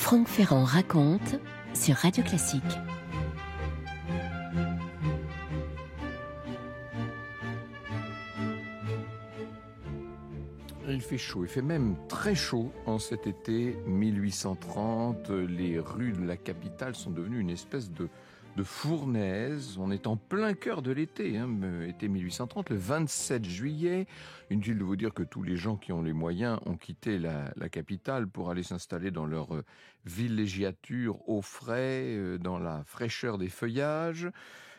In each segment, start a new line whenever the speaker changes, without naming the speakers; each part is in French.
Franck Ferrand raconte sur Radio Classique.
Il fait chaud, il fait même très chaud en cet été 1830. Les rues de la capitale sont devenues une espèce de fournaise. On est en plein cœur de l'été, été 1830, le 27 juillet. Inutile de vous dire que tous les gens qui ont les moyens ont quitté la capitale pour aller s'installer dans leur villégiature au frais, dans la fraîcheur des feuillages.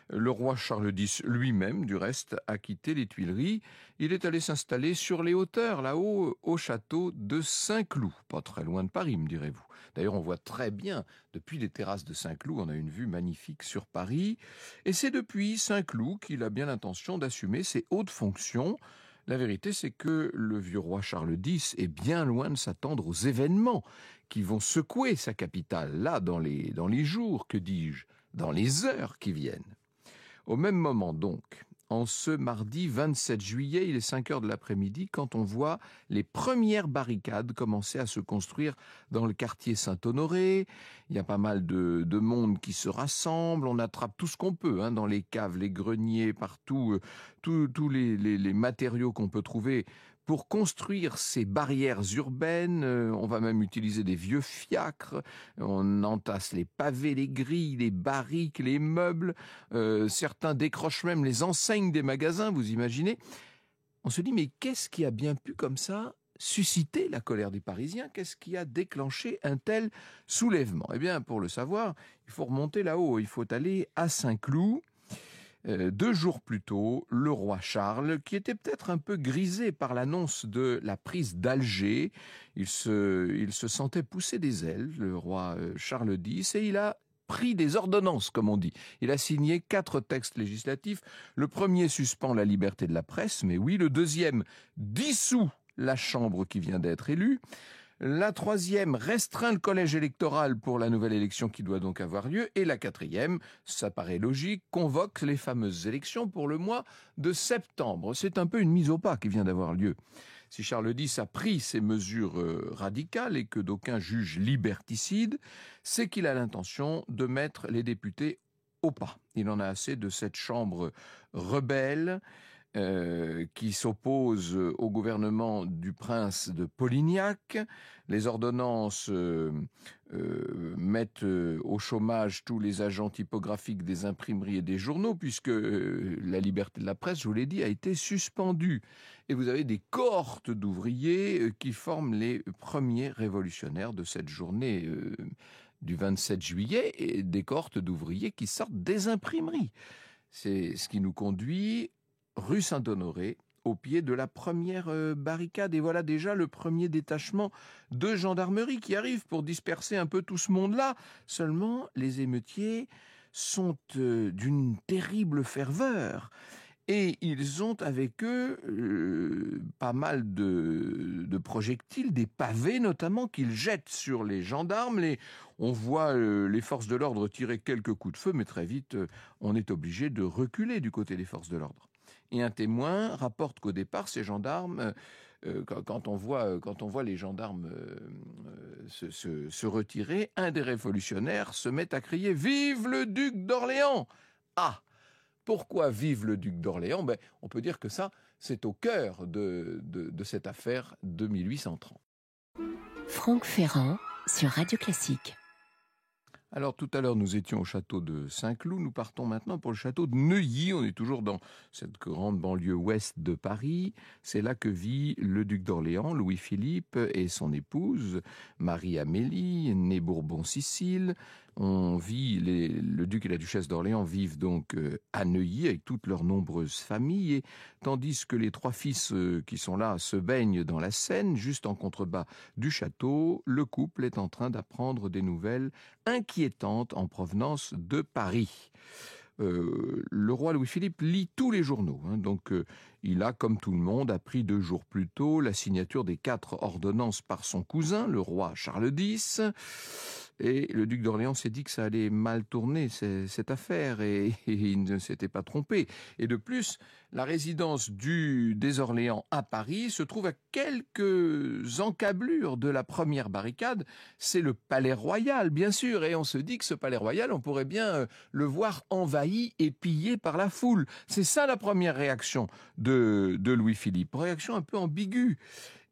Le roi Charles X lui-même, du reste, a quitté les Tuileries. Il est allé s'installer sur les hauteurs, là-haut, au château de Saint-Cloud. Pas très loin de Paris, me direz-vous. D'ailleurs, on voit très bien, depuis les terrasses de Saint-Cloud, on a une vue magnifique sur Paris. Et c'est depuis Saint-Cloud qu'il a bien l'intention d'assumer ses hautes fonctions. La vérité, c'est que le vieux roi Charles X est bien loin de s'attendre aux événements qui vont secouer sa capitale, là, dans les jours, que dis-je, dans les heures qui viennent. Au même moment donc, en ce mardi 27 juillet, il est 5 heures de l'après-midi, quand on voit les premières barricades commencer à se construire dans le quartier Saint-Honoré. Il y a pas mal de monde qui se rassemble, on attrape tout ce qu'on peut, dans les caves, les greniers, partout, tous les matériaux qu'on peut trouver pour construire ces barrières urbaines. On va même utiliser des vieux fiacres, on entasse les pavés, les grilles, les barriques, les meubles, certains décrochent même les enseignes des magasins, vous imaginez. On se dit, mais qu'est-ce qui a bien pu comme ça susciter la colère des Parisiens? Qu'est-ce qui a déclenché un tel soulèvement? Eh bien, pour le savoir, il faut remonter là-haut, il faut aller à Saint-Cloud. 2 jours plus tôt, le roi Charles, qui était peut-être un peu grisé par l'annonce de la prise d'Alger, il se sentait pousser des ailes, le roi Charles X, et il a pris des ordonnances, comme on dit. Il a signé 4 textes législatifs. Le premier suspend la liberté de la presse, mais oui, le deuxième dissout la Chambre qui vient d'être élue. La troisième restreint le collège électoral pour la nouvelle élection qui doit donc avoir lieu. Et la quatrième, ça paraît logique, convoque les fameuses élections pour le mois de septembre. C'est un peu une mise au pas qui vient d'avoir lieu. Si Charles X a pris ces mesures radicales et que d'aucuns jugent liberticides, c'est qu'il a l'intention de mettre les députés au pas. Il en a assez de cette chambre rebelle qui s'oppose au gouvernement du prince de Polignac. Les ordonnances mettent au chômage tous les agents typographiques des imprimeries et des journaux, puisque la liberté de la presse, je vous l'ai dit, a été suspendue. Et vous avez des cohortes d'ouvriers qui forment les premiers révolutionnaires de cette journée du 27 juillet, et des cohortes d'ouvriers qui sortent des imprimeries. C'est ce qui nous conduit rue Saint-Honoré, au pied de la première barricade. Et voilà déjà le premier détachement de gendarmerie qui arrive pour disperser un peu tout ce monde-là. Seulement, les émeutiers sont d'une terrible ferveur. Et ils ont avec eux pas mal de projectiles, des pavés notamment, qu'ils jettent sur les gendarmes. On voit les forces de l'ordre tirer quelques coups de feu, mais très vite, on est obligé de reculer du côté des forces de l'ordre. Et un témoin rapporte qu'au départ, ces gendarmes, quand on voit les gendarmes se retirer, un des révolutionnaires se met à crier « Vive le duc d'Orléans !» Ah, pourquoi vive le duc d'Orléans? On peut dire que ça, c'est au cœur de cette affaire de 1830.
Franck Ferrand sur Radio Classique.
Alors tout à l'heure nous étions au château de Saint-Cloud, nous partons maintenant pour le château de Neuilly. On est toujours dans cette grande banlieue ouest de Paris. C'est là que vit le duc d'Orléans, Louis-Philippe, et son épouse Marie-Amélie, née Bourbon-Sicile. Le duc et la duchesse d'Orléans vivent donc à Neuilly avec toutes leurs nombreuses familles, et tandis que les 3 fils qui sont là se baignent dans la Seine, juste en contrebas du château, le couple est en train d'apprendre des nouvelles inquiétantes en provenance de Paris. Le roi Louis-Philippe lit tous les journaux, donc il a, comme tout le monde, appris 2 jours plus tôt la signature des 4 ordonnances par son cousin, le roi Charles X. Et le duc d'Orléans s'est dit que ça allait mal tourner, cette affaire, et il ne s'était pas trompé. Et de plus, la résidence des Orléans à Paris se trouve à quelques encablures de la première barricade. C'est le Palais Royal, bien sûr, et on se dit que ce Palais Royal, on pourrait bien le voir envahi et pillé par la foule. C'est ça la première réaction de Louis-Philippe. Réaction un peu ambiguë.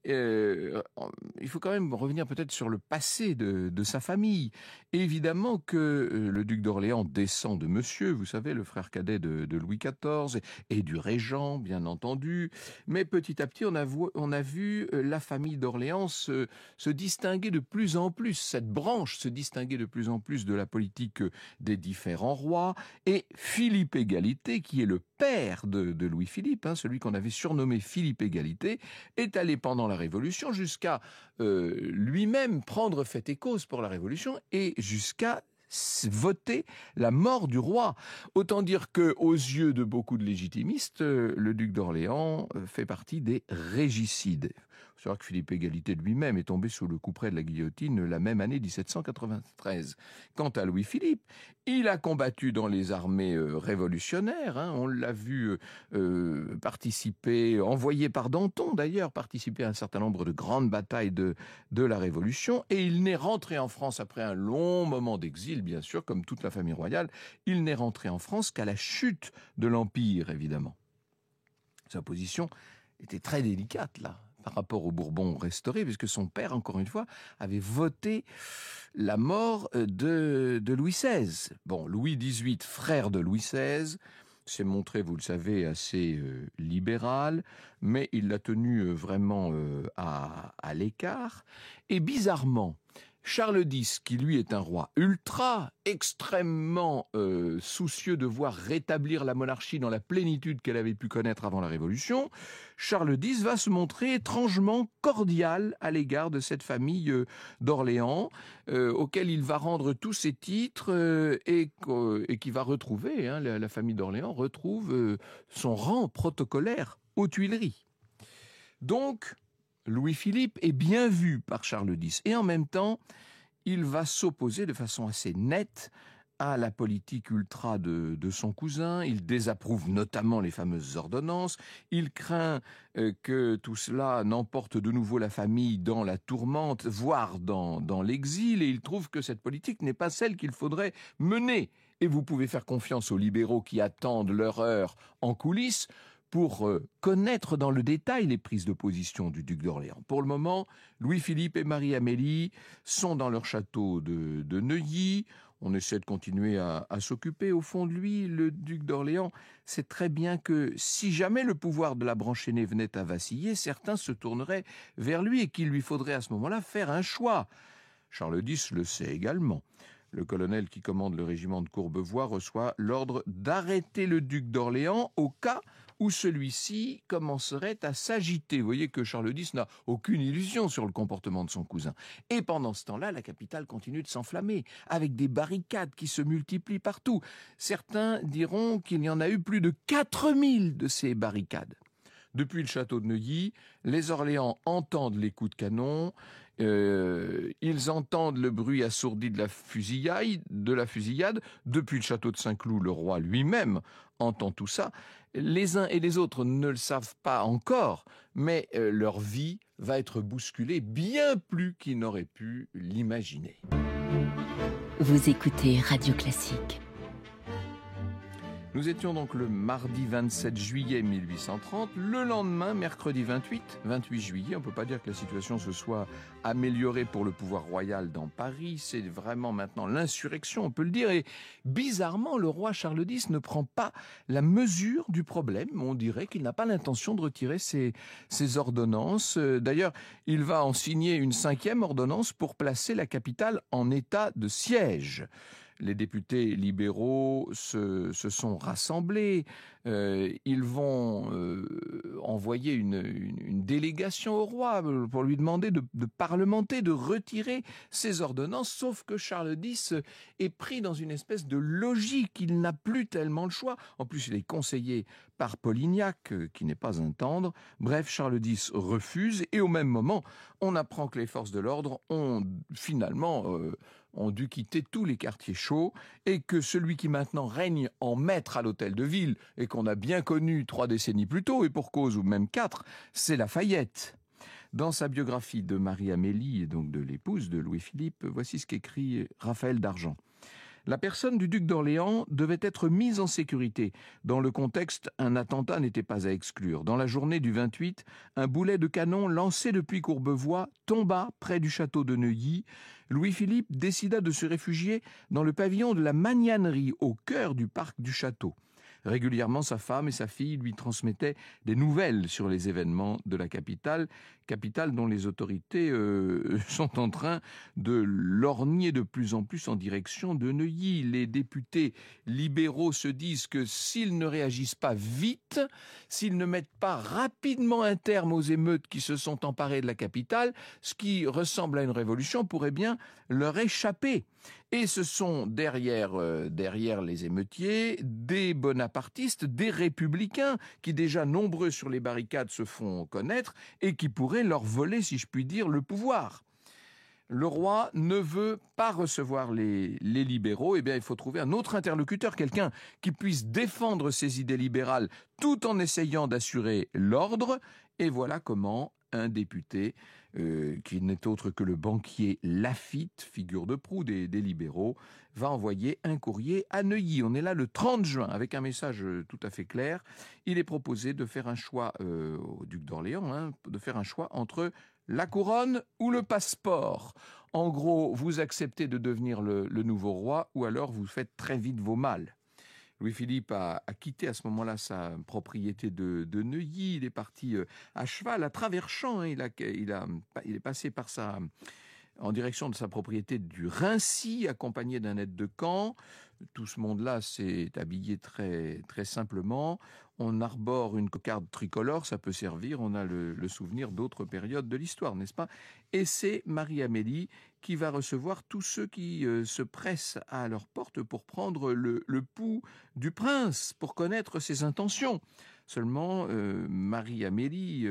Il faut quand même revenir peut-être sur le passé de sa famille. Évidemment que le duc d'Orléans descend de Monsieur, vous savez, le frère cadet de Louis XIV, et du régent, bien entendu. Mais petit à petit, on a vu la famille d'Orléans se distinguer de plus en plus, cette branche se distinguer de plus en plus de la politique des différents rois. Et Philippe Égalité, qui est le père de Louis-Philippe, celui qu'on avait surnommé Philippe Égalité, est allé pendant la Révolution jusqu'à lui-même prendre fait et cause pour la Révolution et jusqu'à voter la mort du roi. Autant dire que, aux yeux de beaucoup de légitimistes, le duc d'Orléans fait partie des régicides. Il faut savoir que Philippe Égalité lui-même est tombé sous le couperet de la guillotine la même année 1793. Quant à Louis-Philippe, il a combattu dans les armées révolutionnaires. On l'a vu participer, envoyé par Danton d'ailleurs, participer à un certain nombre de grandes batailles de la Révolution. Et il n'est rentré en France après un long moment d'exil, bien sûr, comme toute la famille royale. Il n'est rentré en France qu'à la chute de l'Empire, évidemment. Sa position était très délicate, là, par rapport aux Bourbons restaurés, puisque son père, encore une fois, avait voté la mort de Louis XVI. Bon, Louis XVIII, frère de Louis XVI, s'est montré, vous le savez, assez libéral, mais il l'a tenu vraiment à l'écart. Et bizarrement, Charles X, qui lui est un roi ultra, extrêmement soucieux de voir rétablir la monarchie dans la plénitude qu'elle avait pu connaître avant la Révolution, Charles X va se montrer étrangement cordial à l'égard de cette famille d'Orléans, auquel il va rendre tous ses titres et qui va retrouver, la famille d'Orléans retrouve son rang protocolaire aux Tuileries. Donc, Louis-Philippe est bien vu par Charles X et en même temps, il va s'opposer de façon assez nette à la politique ultra de son cousin. Il désapprouve notamment les fameuses ordonnances. Il craint que tout cela n'emporte de nouveau la famille dans la tourmente, voire dans l'exil, et il trouve que cette politique n'est pas celle qu'il faudrait mener. Et vous pouvez faire confiance aux libéraux qui attendent leur heure en coulisses pour connaître dans le détail les prises de position du duc d'Orléans. Pour le moment, Louis-Philippe et Marie-Amélie sont dans leur château de Neuilly. On essaie de continuer à s'occuper. Au fond de lui, le duc d'Orléans sait très bien que si jamais le pouvoir de la branche aînée venait à vaciller, certains se tourneraient vers lui et qu'il lui faudrait à ce moment-là faire un choix. Charles X le sait également. Le colonel qui commande le régiment de Courbevoie reçoit l'ordre d'arrêter le duc d'Orléans au cas où celui-ci commencerait à s'agiter. Vous voyez que Charles X n'a aucune illusion sur le comportement de son cousin. Et pendant ce temps-là, la capitale continue de s'enflammer, avec des barricades qui se multiplient partout. Certains diront qu'il y en a eu plus de 4000 de ces barricades. Depuis le château de Neuilly, les Orléans entendent les coups de canon, ils entendent le bruit assourdi de la fusillade. Depuis le château de Saint-Cloud, le roi lui-même entend tout ça. Les uns et les autres ne le savent pas encore, mais leur vie va être bousculée bien plus qu'ils n'auraient pu l'imaginer.
Vous écoutez Radio Classique.
Nous étions donc le mardi 27 juillet 1830. Le lendemain, mercredi 28 juillet, on ne peut pas dire que la situation se soit améliorée pour le pouvoir royal dans Paris. C'est vraiment maintenant l'insurrection, on peut le dire. Et bizarrement, le roi Charles X ne prend pas la mesure du problème. On dirait qu'il n'a pas l'intention de retirer ses ordonnances. D'ailleurs, il va en signer une 5e ordonnance pour placer la capitale en état de siège. Les députés libéraux se sont rassemblés. Ils vont envoyer une délégation au roi pour lui demander de parlementer, de retirer ces ordonnances, sauf que Charles X est pris dans une espèce de logique, il n'a plus tellement le choix. En plus, il est conseillé par Polignac, qui n'est pas un tendre. Bref, Charles X refuse, et au même moment, on apprend que les forces de l'ordre ont finalement ont dû quitter tous les quartiers chauds, et que celui qui maintenant règne en maître à l'hôtel de ville, et qu'on a bien connu 3 décennies plus tôt, et pour cause, ou même 4, c'est Lafayette. Dans sa biographie de Marie-Amélie, et donc de l'épouse de Louis-Philippe, voici ce qu'écrit Raphaël d'Argent. La personne du duc d'Orléans devait être mise en sécurité. Dans le contexte, un attentat n'était pas à exclure. Dans la journée du 28, un boulet de canon lancé depuis Courbevoie tomba près du château de Neuilly. Louis-Philippe décida de se réfugier dans le pavillon de la Magnanerie, au cœur du parc du château. Régulièrement, sa femme et sa fille lui transmettaient des nouvelles sur les événements de la capitale dont les autorités sont en train de lorgner de plus en plus en direction de Neuilly. Les députés libéraux se disent que s'ils ne réagissent pas vite, s'ils ne mettent pas rapidement un terme aux émeutes qui se sont emparées de la capitale, ce qui ressemble à une révolution pourrait bien leur échapper. Et ce sont derrière les émeutiers des bonapartistes, des républicains qui déjà nombreux sur les barricades se font connaître et qui pourraient leur voler, si je puis dire, le pouvoir. Le roi ne veut pas recevoir les libéraux, eh bien il faut trouver un autre interlocuteur, quelqu'un qui puisse défendre ses idées libérales tout en essayant d'assurer l'ordre. Et voilà comment un député, qui n'est autre que le banquier Laffitte, figure de proue des libéraux, va envoyer un courrier à Neuilly. On est là le 30 juin, avec un message tout à fait clair. Il est proposé de faire un choix au duc d'Orléans, de faire un choix entre la couronne ou le passeport. En gros, vous acceptez de devenir le nouveau roi, ou alors vous faites très vite vos malles. Louis-Philippe a quitté à ce moment-là sa propriété de Neuilly. Il est parti à cheval, à travers champs. Il est passé en direction de sa propriété du Rincy, accompagné d'un aide de camp. Tout ce monde-là s'est habillé très, très simplement. On arbore une cocarde tricolore, ça peut servir. On a le souvenir d'autres périodes de l'histoire, n'est-ce pas? Et c'est Marie-Amélie qui va recevoir tous ceux qui se pressent à leur porte pour prendre le pouls du prince, pour connaître ses intentions. Seulement, Marie-Amélie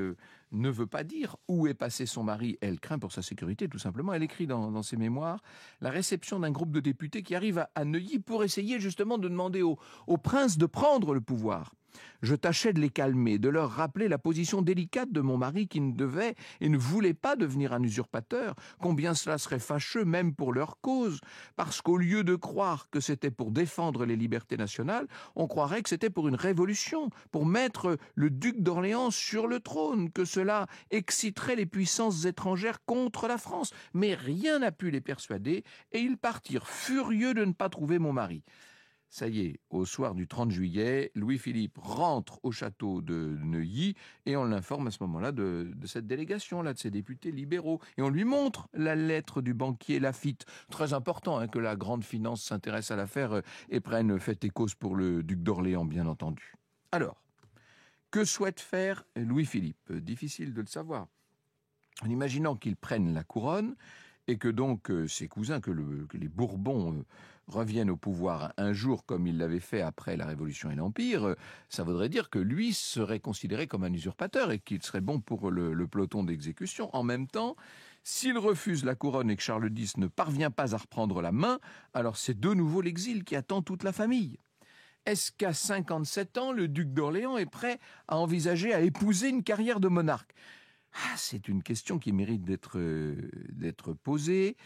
ne veut pas dire où est passé son mari. Elle craint pour sa sécurité, tout simplement. Elle écrit dans ses mémoires la réception d'un groupe de députés qui arrive à Neuilly pour essayer justement de demander au prince de prendre le pouvoir. Je tâchais de les calmer, de leur rappeler la position délicate de mon mari qui ne devait et ne voulait pas devenir un usurpateur, combien cela serait fâcheux même pour leur cause, parce qu'au lieu de croire que c'était pour défendre les libertés nationales, on croirait que c'était pour une révolution, pour mettre le duc d'Orléans sur le trône, que cela exciterait les puissances étrangères contre la France. Mais rien n'a pu les persuader et ils partirent furieux de ne pas trouver mon mari. Ça y est, au soir du 30 juillet, Louis-Philippe rentre au château de Neuilly et on l'informe à ce moment-là de cette délégation-là, de ces députés libéraux. Et on lui montre la lettre du banquier Laffitte. Très important que la grande finance s'intéresse à l'affaire et prenne fait et cause pour le duc d'Orléans, bien entendu. Alors, que souhaite faire Louis-Philippe? Difficile de le savoir. En imaginant qu'il prenne la couronne et que donc ses cousins, que les Bourbons reviennent au pouvoir un jour comme il l'avait fait après la Révolution et l'Empire, ça voudrait dire que lui serait considéré comme un usurpateur et qu'il serait bon pour le peloton d'exécution. En même temps, s'il refuse la couronne et que Charles X ne parvient pas à reprendre la main, alors c'est de nouveau l'exil qui attend toute la famille. Est-ce qu'à 57 ans, le duc d'Orléans est prêt à envisager à épouser une carrière de monarque ? C'est une question qui mérite d'être posée.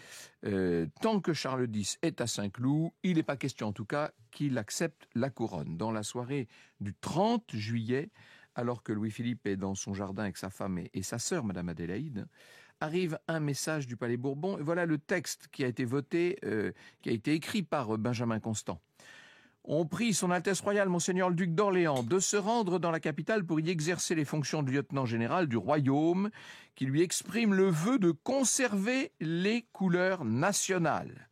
Tant que Charles X est à Saint-Cloud, il n'est pas question en tout cas qu'il accepte la couronne. Dans la soirée du 30 juillet, alors que Louis-Philippe est dans son jardin avec sa femme et sa sœur, Madame Adélaïde, arrive un message du Palais Bourbon. Et voilà le texte qui a été voté, qui a été écrit par Benjamin Constant. On prie son Altesse Royale, Monseigneur le Duc d'Orléans, de se rendre dans la capitale pour y exercer les fonctions de lieutenant général du royaume, qui lui exprime le vœu de conserver les couleurs nationales.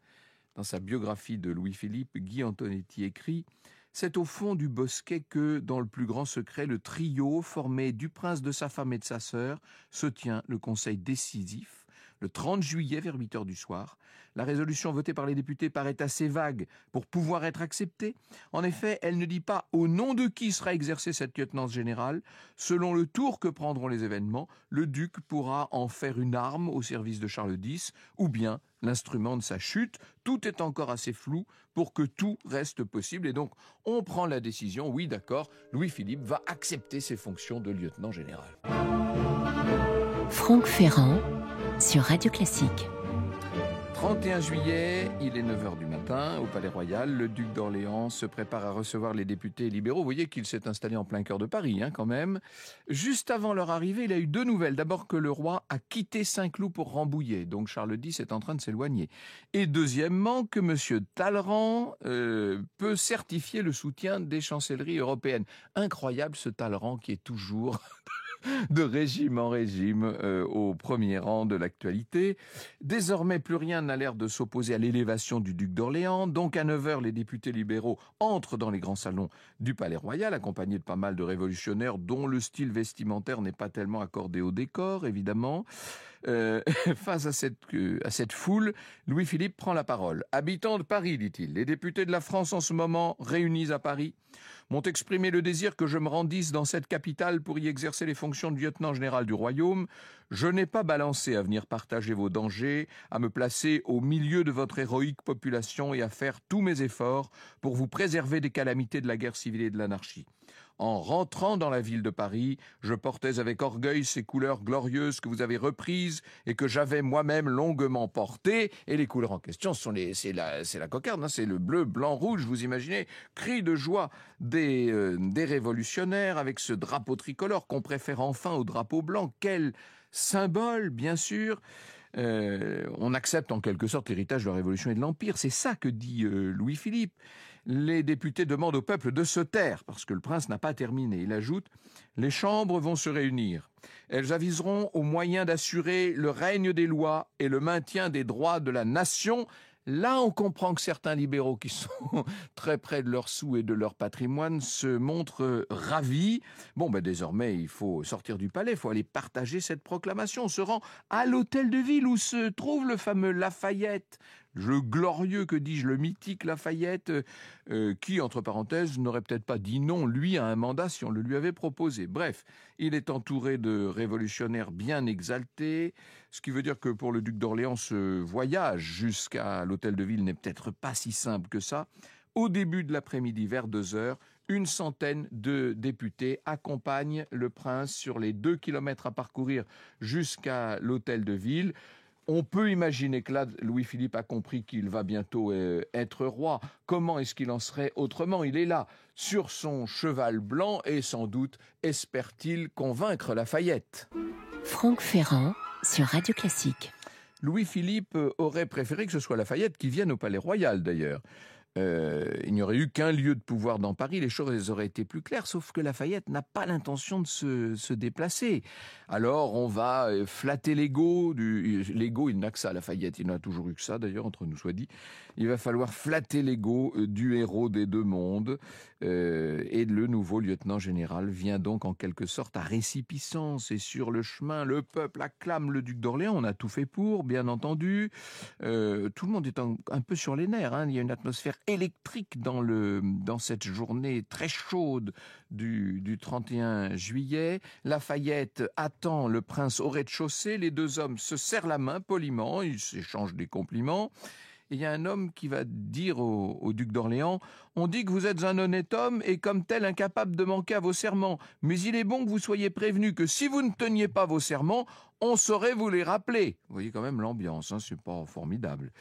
Dans sa biographie de Louis-Philippe, Guy Antonetti écrit « C'est au fond du bosquet que, dans le plus grand secret, le trio formé du prince, de sa femme et de sa sœur se tient le conseil décisif. Le 30 juillet vers 8 heures du soir, la résolution votée par les députés paraît assez vague pour pouvoir être acceptée. En effet, elle ne dit pas au nom de qui sera exercée cette lieutenance générale. Selon le tour que prendront les événements, le duc pourra en faire une arme au service de Charles X ou bien l'instrument de sa chute. Tout est encore assez flou pour que tout reste possible et donc on prend la décision, oui d'accord, Louis-Philippe va accepter ses fonctions de lieutenant général.
Franck Ferrand sur Radio Classique.
31 juillet, il est 9h du matin, au Palais Royal. Le duc d'Orléans se prépare à recevoir les députés libéraux. Vous voyez qu'il s'est installé en plein cœur de Paris, quand même. Juste avant leur arrivée, il a eu 2 nouvelles. D'abord que le roi a quitté Saint-Cloud pour Rambouillet, donc Charles X est en train de s'éloigner. Et deuxièmement, que M. Talleyrand peut certifier le soutien des chancelleries européennes. Incroyable ce Talleyrand qui est toujours... de régime en régime au premier rang de l'actualité. Désormais, plus rien n'a l'air de s'opposer à l'élévation du duc d'Orléans. Donc à 9h, les députés libéraux entrent dans les grands salons du Palais Royal, accompagnés de pas mal de révolutionnaires dont le style vestimentaire n'est pas tellement accordé au décor, évidemment. Face à cette foule, Louis-Philippe prend la parole. « Habitants de Paris, dit-il, les députés de la France en ce moment réunis à Paris m'ont exprimé le désir que je me rendisse dans cette capitale pour y exercer les fonctions de lieutenant général du royaume. Je n'ai pas balancé à venir partager vos dangers, à me placer au milieu de votre héroïque population et à faire tous mes efforts pour vous préserver des calamités de la guerre civile et de l'anarchie. En rentrant dans la ville de Paris, je portais avec orgueil ces couleurs glorieuses que vous avez reprises et que j'avais moi-même longuement portées. Et les couleurs en question, c'est la cocarde, c'est le bleu, blanc, rouge, vous imaginez. Cri de joie des révolutionnaires avec ce drapeau tricolore qu'on préfère enfin au drapeau blanc. Quel symbole, bien sûr. On accepte en quelque sorte l'héritage de la Révolution et de l'Empire. C'est ça que dit Louis-Philippe. Les députés demandent au peuple de se taire, parce que le prince n'a pas terminé. Il ajoute « Les chambres vont se réunir. Elles aviseront aux moyens d'assurer le règne des lois et le maintien des droits de la nation. » Là, on comprend que certains libéraux qui sont très près de leurs sous et de leur patrimoine se montrent ravis. Bon, désormais, il faut sortir du palais, il faut aller partager cette proclamation. On se rend à l'hôtel de ville où se trouve le fameux Lafayette, le glorieux, que dis-je, le mythique Lafayette, qui, entre parenthèses, n'aurait peut-être pas dit non, lui, à un mandat si on le lui avait proposé. Bref, il est entouré de révolutionnaires bien exaltés, ce qui veut dire que pour le duc d'Orléans, ce voyage jusqu'à l'hôtel de ville n'est peut-être pas si simple que ça. Au début de l'après-midi, vers 2h, une centaine de députés accompagnent le prince sur les 2 kilomètres à parcourir jusqu'à l'hôtel de ville. On peut imaginer que là, Louis-Philippe a compris qu'il va bientôt être roi. Comment est-ce qu'il en serait autrement ? Il est là, sur son cheval blanc, et sans doute espère-t-il convaincre Lafayette.
Franck Ferrand sur Radio Classique.
Louis-Philippe aurait préféré que ce soit Lafayette qui vienne au Palais Royal, d'ailleurs. Il n'y aurait eu qu'un lieu de pouvoir dans Paris, les choses auraient été plus claires, sauf que Lafayette n'a pas l'intention de se déplacer. Alors on va flatter l'ego, l'ego il n'a que ça, Lafayette, il n'a toujours eu que ça d'ailleurs, entre nous soit dit. Il va falloir flatter l'ego du héros des deux mondes, et le nouveau lieutenant général vient donc en quelque sorte à récipicence, et sur le chemin, le peuple acclame le duc d'Orléans, on a tout fait pour, bien entendu. Tout le monde est un peu sur les nerfs, il y a une atmosphère électrique dans cette journée très chaude du 31 juillet. Lafayette attend le prince au rez-de-chaussée, les deux hommes se serrent la main poliment, ils s'échangent des compliments. Et il y a un homme qui va dire au duc d'Orléans « On dit que vous êtes un honnête homme et comme tel incapable de manquer à vos serments. Mais il est bon que vous soyez prévenu que si vous ne teniez pas vos serments, on saurait vous les rappeler. » Vous voyez quand même l'ambiance, c'est pas formidable.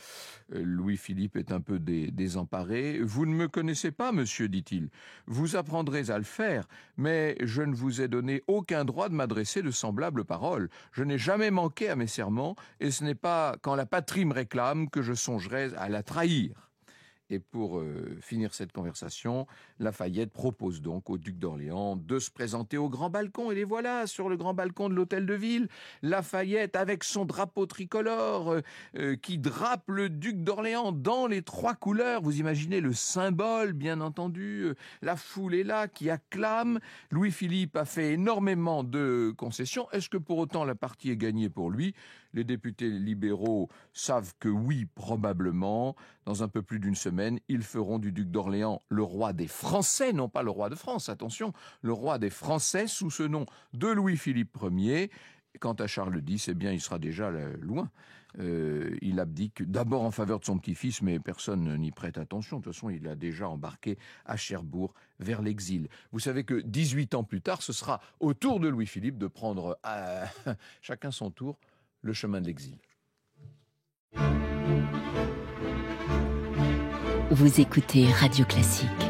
Louis-Philippe est un peu désemparé. « Vous ne me connaissez pas, monsieur, dit-il. Vous apprendrez à le faire, mais je ne vous ai donné aucun droit de m'adresser de semblables paroles. Je n'ai jamais manqué à mes serments et ce n'est pas quand la patrie me réclame que je songerai à la trahir. » Et pour finir cette conversation, Lafayette propose donc au duc d'Orléans de se présenter au grand balcon. Et les voilà sur le grand balcon de l'hôtel de ville. Lafayette avec son drapeau tricolore qui drape le duc d'Orléans dans les 3 couleurs. Vous imaginez le symbole, bien entendu. La foule est là, qui acclame. Louis-Philippe a fait énormément de concessions. Est-ce que pour autant la partie est gagnée pour lui ? Les députés libéraux savent que oui, probablement. Dans un peu plus d'une semaine, ils feront du duc d'Orléans le roi des Français, non pas le roi de France, attention, le roi des Français sous ce nom de Louis-Philippe Ier. Quant à Charles X, eh bien, il sera déjà loin. Il abdique d'abord en faveur de son petit-fils, mais personne n'y prête attention. De toute façon, il a déjà embarqué à Cherbourg vers l'exil. Vous savez que 18 ans plus tard, ce sera au tour de Louis-Philippe de prendre chacun son tour le chemin de l'exil.
Vous écoutez Radio Classique.